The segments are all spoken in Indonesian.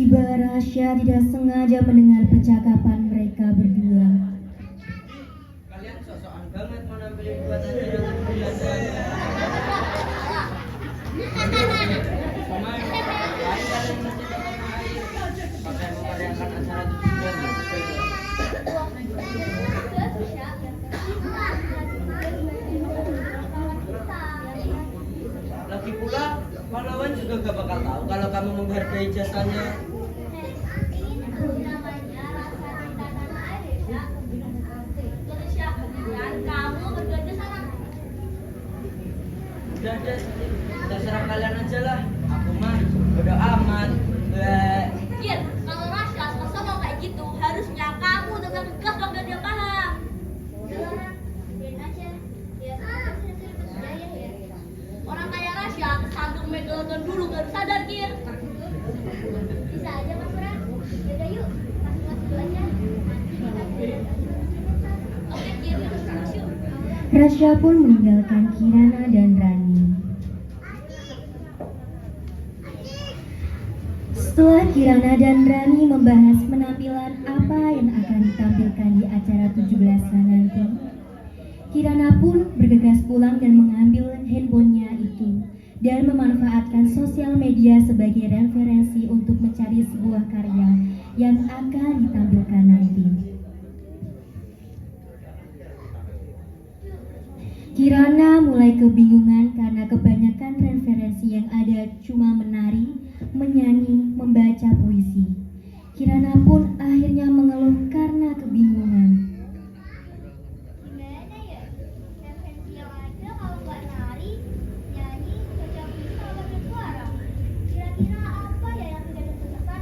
Tiba Rasya tidak sengaja mendengar percakapan mereka berdua. Kalian sosokan banget mau nampilin buat acara kemudian sama lain kalian mesti sama air pakai memeriahkan acara tujuan. Lagi pula pahlawan juga gak bakal tahu kalau kamu menghargai jasanya. Udah deh, terserah kalian aja lah. Aku mah bodo amat. Kir, kalau Rasya sosok mau kayak gitu, harusnya kamu tetap tegas dong biar dia paham. Orang kayak Rasya kesandung megalodon dulu baru sadar, Kir. Bisa aja Mas Ran. Yaudah yuk, masuk dulu aja. Oke, Kir, yuk sekarang yuk. Rasya pun meninggalkan Kirana dan Rani. Setelah Kirana dan Rani membahas penampilan apa yang akan ditampilkan di acara 17-an nanti, Kirana pun bergegas pulang dan mengambil handphonenya itu dan memanfaatkan sosial media sebagai referensi untuk mencari sebuah karya yang akan ditampilkan nanti. Kirana mulai kebingungan karena kebanyakan referensi yang ada cuma menari, menyanyi, membaca puisi. Kirana pun akhirnya mengeluh karena kebingungan. Gimana ya? Referensi yang ada kalau nggak nari, nyanyi, baca puisi sama bersuara. Kira-kira apa ya yang sudah ditentukan?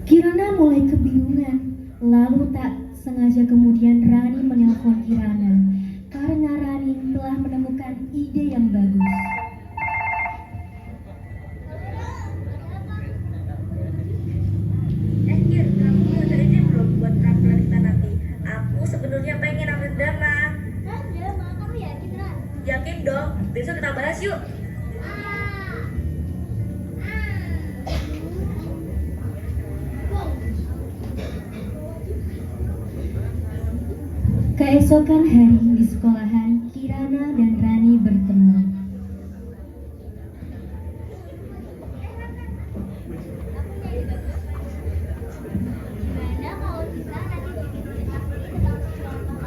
Kirana mulai kebingungan, lalu tak sengaja kemudian Rani menelpon Kirana karena Rani telah menemukan ide yang bagus. Kir, kamu udah ide belum buat penampilan kita nanti? Aku sebenarnya pengen ambil drama. Hah, drama kamu yakin Ran? Yakin dong, besok kita bahas yuk. Keesokan hari di sekolahan, Kirana dan Rani bertemu. Gimana kalau kita nanti bikin aktiviti tentang contoh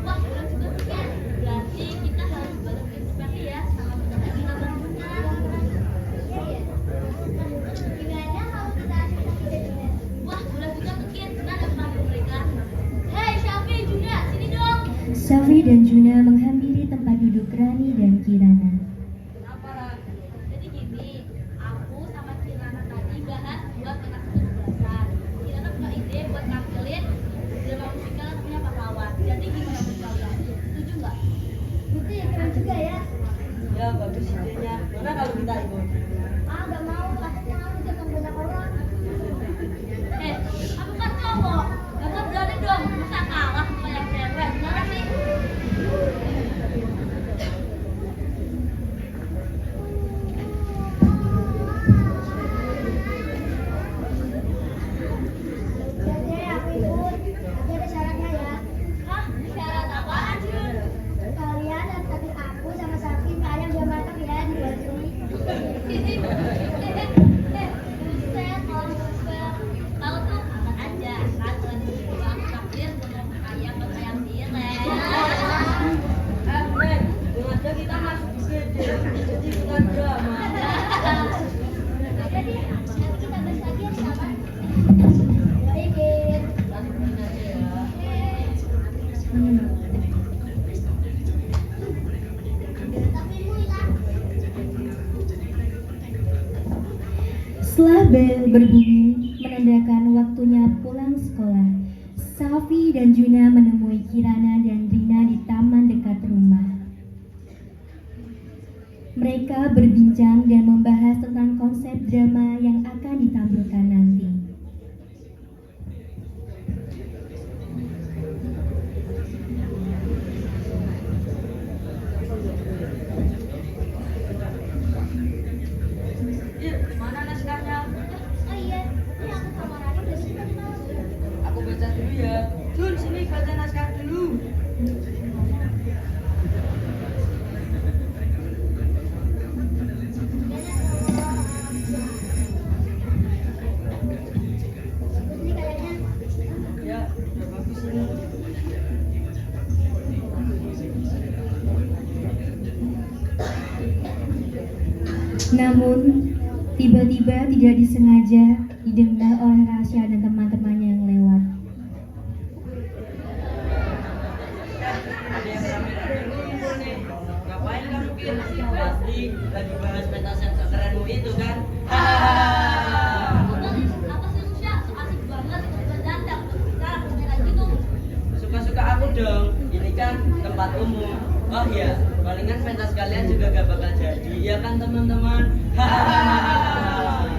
Wah, keren juga tuh, Kir. Berarti kita harus bantu inspirasi ya sama teman kita berdua. Iya ya. Gimana kalau kita aktiviti dulu? Wah, boleh juga tuh, Kir. Kita ada panggung mereka. Hei, Syafi, Juna, sini dong. Safi dan Juna menghampiri tempat duduk Rani dan Kirana. Kenapa, Ran? Jadi gini, aku sama Kirana tadi bahas buat anak 17-an. Kirana punya ide buat nampilin drama musikal namanya Pahlawan. Jadi gimana menurut kalian? Setuju nggak? Itu ya keren juga ya. Ya bagus idenya. Mana kalau kita ikut? Ah, nggak mau. Aslinya kamu jangan banyak orang. Aku kan cowok. Kakak berani dong. Masa kalah sama yang cewek? Gimana sih? Ya deh, aku ikut. Tapi ada syaratnya ya. Hah? Syarat apaan, Jun? Kalian harus ambil aku sama Safi ayam dua matang ya di bulan ini. Buset, kalau buset. Tahu tuh, aman aja. Kan bulan ini aku takdir bener ayam buat ayam tirai. Neng, dengan aja kita masuk di jadi bukan drama. Jadi, nanti kita bahas lagi ya sama. Baik. Lanjutin aja ya. Tapi mulai. Setelah bel berbunyi menandakan waktunya pulang sekolah, Safi dan Juna menemui Kirana dan Rina di taman dekat rumah. Mereka berbincang dan membahas tentang konsep drama yang akan ditampilkan nanti. Iya, mana Bagus nih kayaknya. Ya, udah bagus ini. Namun, tiba-tiba tidak disengaja didengar oleh Rasya dan teman-temannya yang lewat. Ada yang rame-rame ngumpul nih. Ngapain kamu Kir? Pasti lagi bahas pentas yang kekerenmu itu kan? Apa sih lu Sya? So asik banget, tiba-tiba datang, bicara kayak gitu. Suka-suka aku dong. Ini kan tempat umum. Oh iya, palingan pentas kalian juga gak bakal jadi. Iya kan teman-teman?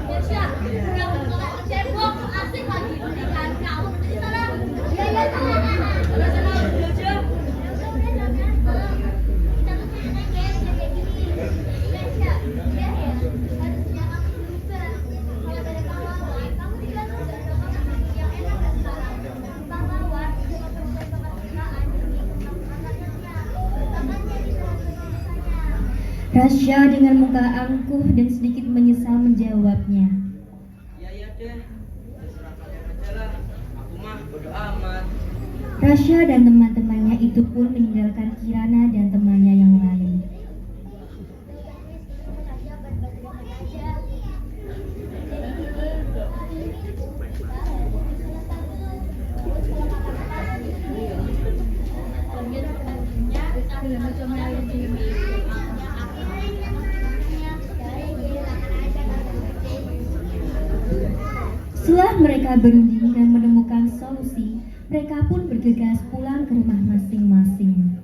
Ya Sya, udah kalau cebok, asik lagi. Mendingan kamu di sana. Iya, iya, sana. Sana, sana, udah aja. Rasya dengan muka angkuh dan sedikit menyesal menjawabnya. Iya deh, terserah kalian aja lah. Aku mah bodo amat. Rasya dan teman-temannya itu pun meninggalkan Kirana dan temannya yang lain. Setelah mereka berunding dan menemukan solusi, mereka pun bergegas pulang ke rumah masing-masing.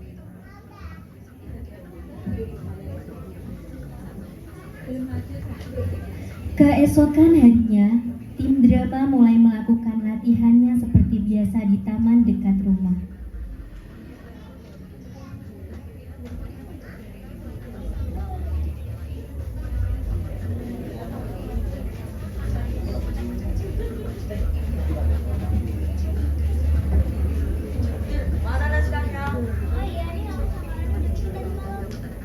Keesokan harinya, tim drama mulai melakukan latihannya seperti biasa di taman dekat rumah. Mana naskahnya?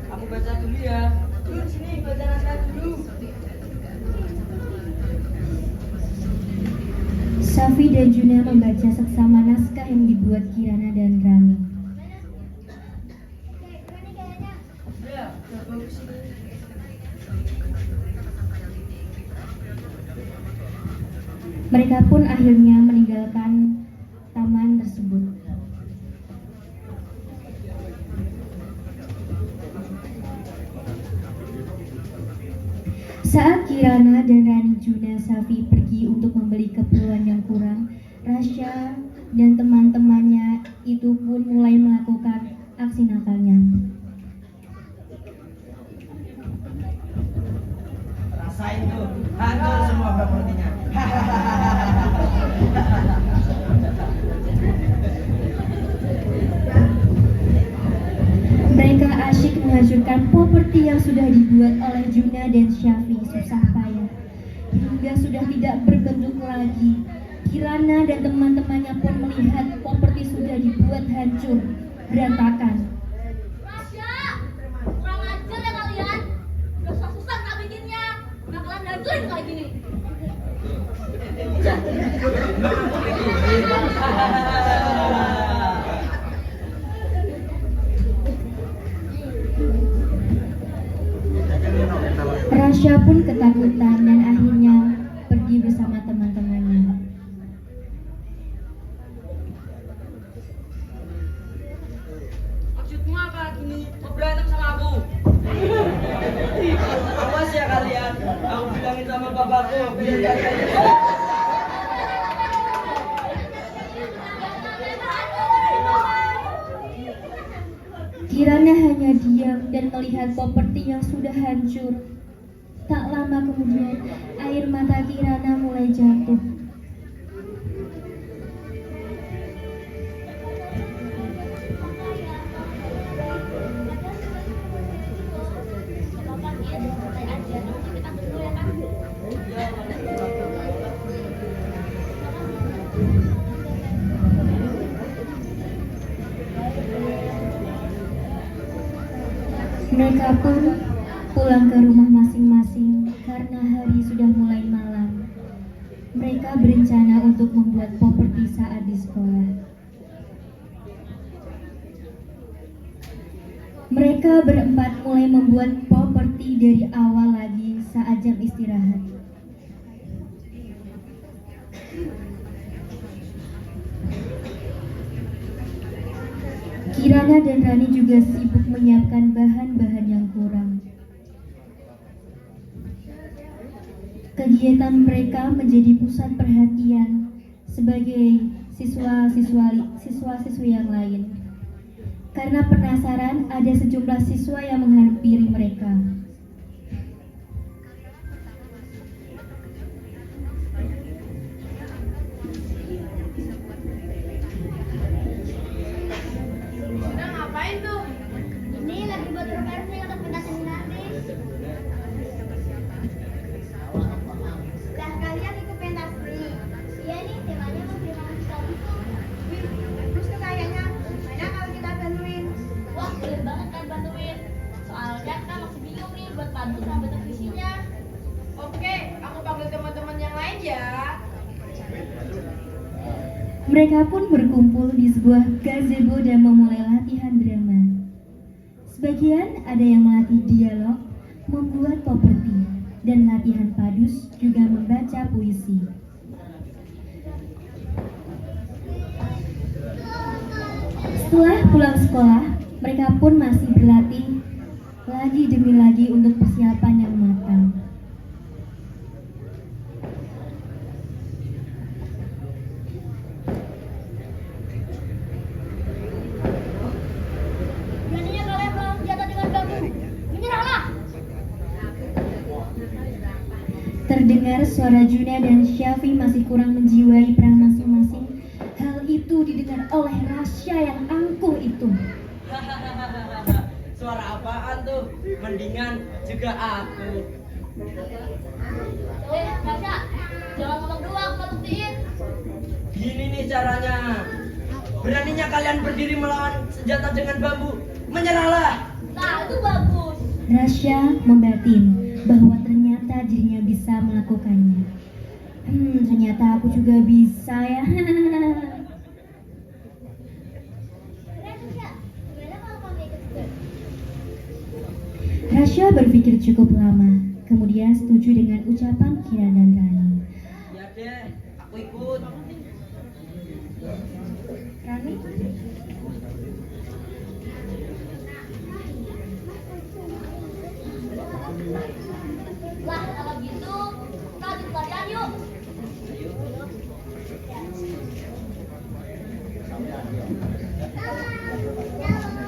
Aku baca dulu ya. Yuk sini baca naskah dulu. Safi dan Juna membaca seksama naskah yang dibuat Kirana dan Rani. Ya, udah bagus ini. Mereka pun akhirnya meninggalkan taman tersebut. Saat Kirana dan Rani Juna Safi pergi untuk membeli keperluan yang kurang, Rasya dan teman-temannya itu pun mulai melakukan aksi nakalnya. Rasain tuh, hancur semua propertinya. Mereka asyik menghancurkan properti yang sudah dibuat oleh Juna dan Syafi susah payah hingga sudah tidak berbentuk lagi. Kirana dan teman-temannya pun melihat properti sudah dibuat hancur, berantakan. Rasya, kurang ajar ya kalian. Udah susah-susah tak bikinnya. Nah kalian hancurin kayak gini. Rasya pun ketakutan dan akhirnya pergi bersama teman-temannya. Maksudmu apa gini? Mau berantem sama aku? Awas ya kalian. Aku bilangin sama bapakku. Biar kalian. Kirana hanya diam dan melihat properti yang sudah hancur. Tak lama kemudian, air mata Kirana mulai jatuh. Mereka pun pulang ke rumah masing-masing karena hari sudah mulai malam. Mereka berencana untuk membuat properti saat di sekolah. Mereka berempat mulai membuat properti dari awal lagi saat jam istirahat. Kirana dan Rani juga sibuk menyiapkan bahan-bahan yang kurang. Kegiatan mereka menjadi pusat perhatian sebagai siswa-siswi yang lain. Karena penasaran, ada sejumlah siswa yang menghampiri mereka. Udah ngapain tuh? Ini lagi buat referensi untuk pentas nanti. Lah kalian ikut pentas nih? Iya nih, temanya mau terima kasih gitu. Terus tuh kayaknya mana kalau kita bantuin? Wah, boleh banget kan bantuin. Soalnya kita masih bingung nih buat pantun sama bentuk visinya. Oke, aku panggil teman-teman yang lain ya. Mereka pun berkumpul di sebuah gazebo dan memulai latihan drama. Sebagian ada yang melatih dialog, membuat properti, dan latihan padus juga membaca puisi. Setelah pulang sekolah, mereka pun masih berlatih lagi demi lagi untuk persiapan yang matang. Beraninya kalian melawan senjata dengan bambu. Menyerahlah. Terdengar suara Juna dan Syafi masih kurang menjiwai perang masing-masing. Hal itu didengar oleh Rasya yang angkuh itu. Suara apaan tuh? Mendingan juga aku. Tasya, jangan ngomong doang, kita buktiin. Gini nih caranya. Beraninya kalian berdiri melawan senjata dengan bambu. Menyerahlah. Nah, itu bagus. Rasya membatin bahwa ternyata dirinya bisa melakukannya. Ternyata aku juga bisa ya. Keren ya. Gimana kalau kamu ikut juga? Rasya berpikir cukup lama, kemudian setuju dengan ucapan Kira dan Rani. Ya deh, aku ikut. Rani? Lah, kalau gitu, kita lanjut latihan yuk.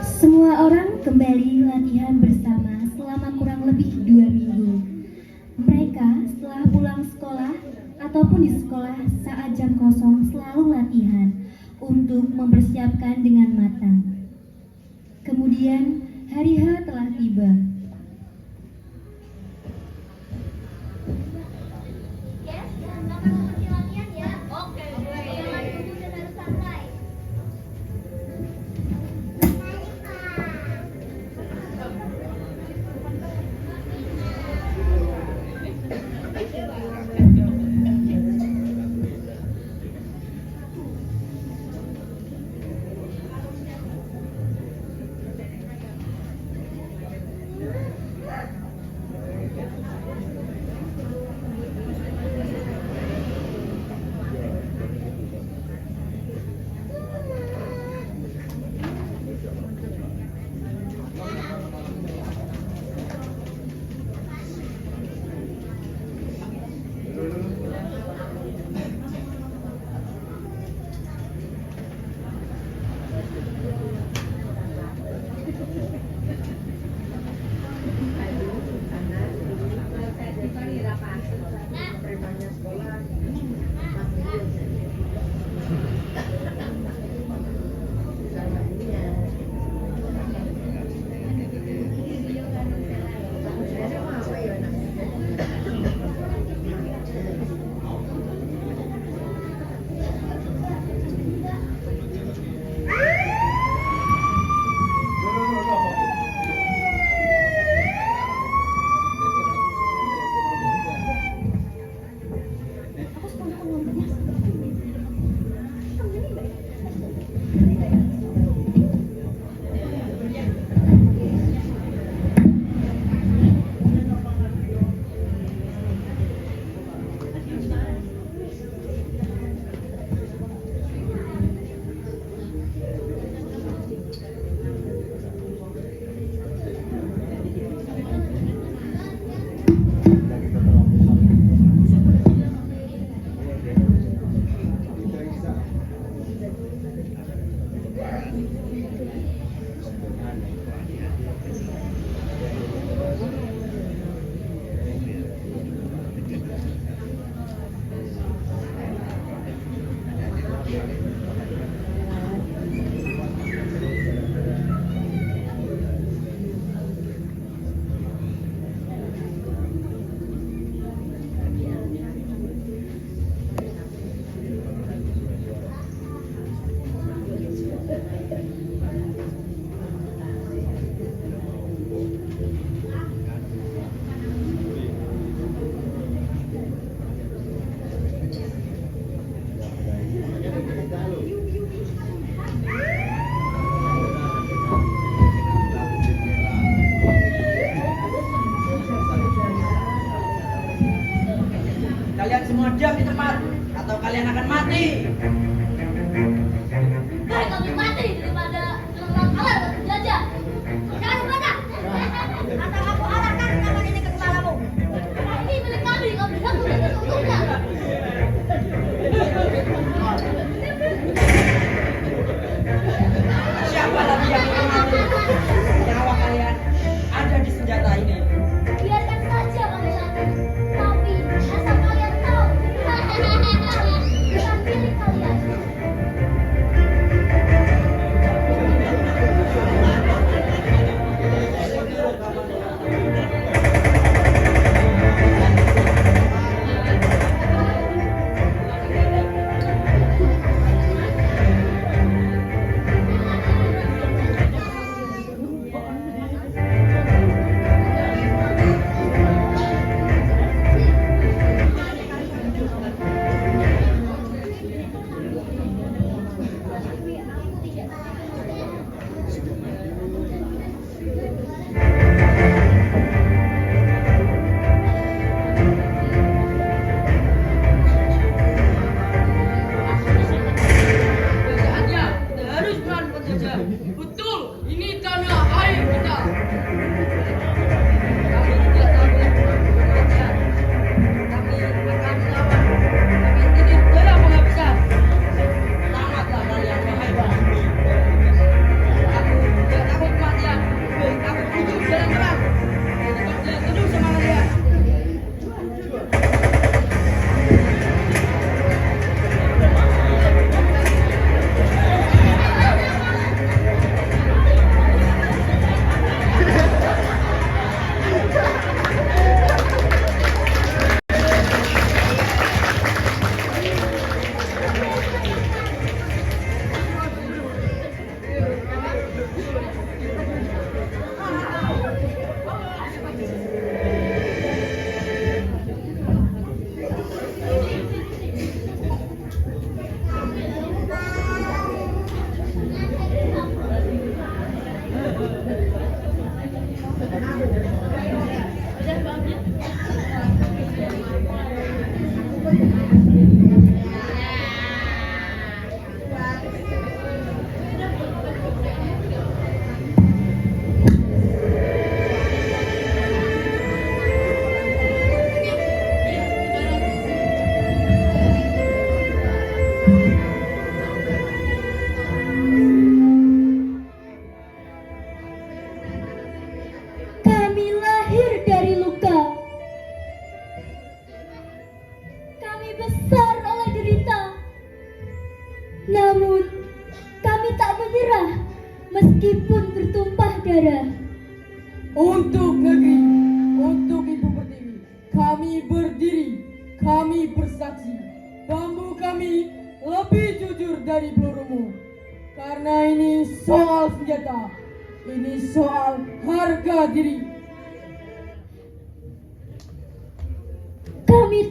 Semua orang kembali latihan bersama selama kurang lebih 2 minggu. Mereka setelah pulang sekolah ataupun di sekolah saat jam kosong selalu latihan untuk mempersiapkan dengan matang. Kemudian hari H telah tiba. Yes, jangan makan seperti latihan ya. Oke, Jangan dulu dan harus santai. Kalian semua diam di tempat atau kalian akan mati. Baik kami mati daripada dengan kalian berjajah. Jangan mana? Atau aku arahkan tangan ini ke kepalamu. Ini milik kami, kami tidak boleh tertutupnya. Siapa lagi yang ingin mati? Nyawa kalian ada di senjata ini. Biarkan saja kami mati. Tapi asal kalian tahu, bukan milik kalian. Saatnya kita harus melawan penjajah. Betul, ini tanah air kita. Kami tidak takut kematian. Kami akan melawan. Kami tidak dalam penghabisan. Tamatlah kalian wahai penghuni. Aku tidak takut kematian. Aku hidup dalam perang. Aku tidak setuju sama kalian. Kami lahir dari luka. Kami besar oleh derita. Namun, kami tak menyerah meskipun bertumpah darah. Untuk negeri, untuk Ibu Pertiwi, kami berdiri, kami bersaksi. Bambu kami lebih jujur dari pelurumu. Karena ini soal senjata, ini soal harga diri. Kami